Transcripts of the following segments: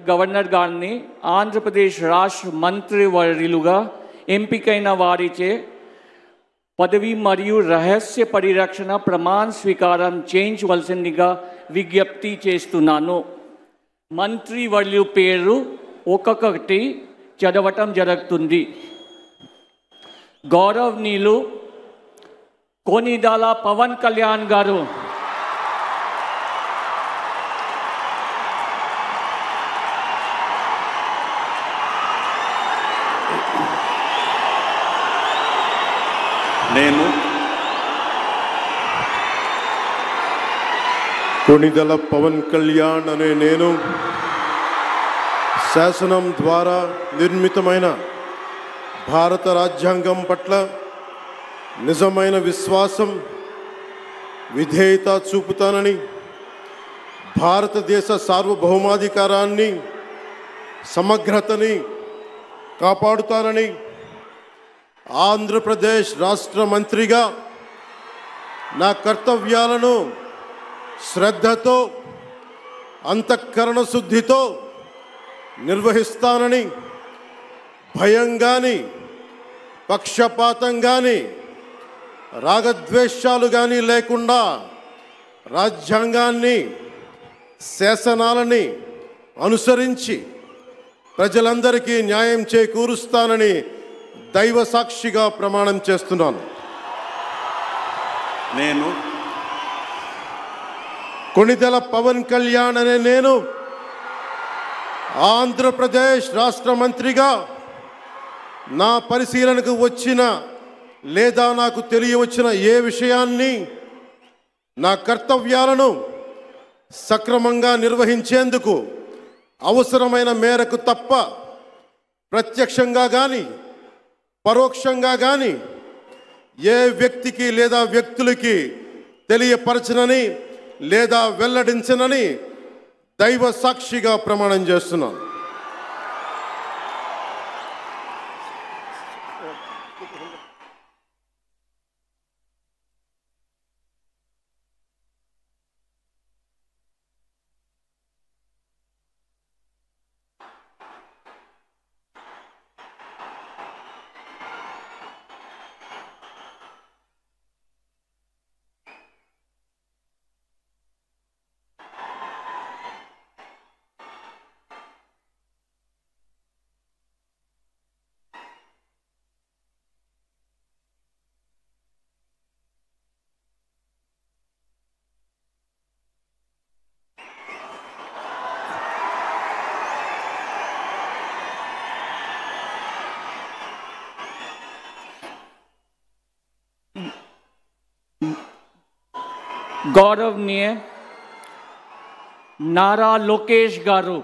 Governor గారిని ఆంధ్రప్రదేశ్ రాష్ట్ర మంత్రివర్యులుగా ఎంపికైన వారిచే పదవి మరియు రహస్య పరిరక్షణ ప్రమాణ స్వీకారం చేయించవలసిందిగా విజ్ఞప్తి చేస్తున్నాను. మంత్రివర్యుల పేరు ఒక్కొక్కటి చదవటం జరుగుతుంది. గౌరవనీయులు కొనిదెల పవన్ కళ్యాణ్ గారు, నేను కొనిదెల పవన్ కళ్యాణ్ అనే నేను శాసనం ద్వారా నిర్మితమైన భారత రాజ్యాంగం పట్ల నిజమైన విశ్వాసం, విధేయత చూపుతానని, భారతదేశ సార్వభౌమాధికారాన్ని, సమగ్రతని కాపాడుతానని, ఆంధ్రప్రదేశ్ రాష్ట్ర మంత్రిగా నా కర్తవ్యాలను శ్రద్ధతో, అంతఃకరణ శుద్ధితో నిర్వహిస్తానని, భయం కానీ, పక్షపాతం కానీ, రాగద్వేషాలు కానీ లేకుండా రాజ్యాంగాన్ని, శాసనాలని అనుసరించి ప్రజలందరికీ న్యాయం చేకూరుస్తానని దైవ సాక్షిగా ప్రమాణం చేస్తున్నాను. నేను కొనిదెల పవన్ కళ్యాణ్ అనే నేను ఆంధ్రప్రదేశ్ రాష్ట్ర మంత్రిగా నా పరిశీలనకు వచ్చిన లేదా నాకు తెలియవచ్చిన ఏ విషయాన్ని, నా కర్తవ్యాలను సక్రమంగా నిర్వహించేందుకు అవసరమైన మేరకు తప్ప ప్రత్యక్షంగా కానీ పరోక్షంగా కానీ ఏ వ్యక్తికి లేదా వ్యక్తులకి తెలియపరచనని లేదా వెల్లడించనని దైవ సాక్షిగా ప్రమాణం చేస్తున్నాను. గౌరవనీయ నారా లోకేష్ గారు,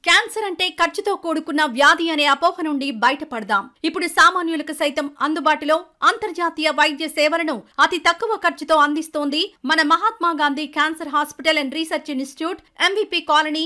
క్యాన్సర్ అంటే ఖర్చుతో కూడుకున్న వ్యాధి అనే అపోహ నుండి బయటపడదాం. ఇప్పుడు సామాన్యులకు సైతం అందుబాటులో అంతర్జాతీయ వైద్య సేవలను అతి తక్కువ ఖర్చుతో అందిస్తోంది మన Mahatma Gandhi cancer hospital and research institute, MVP colony,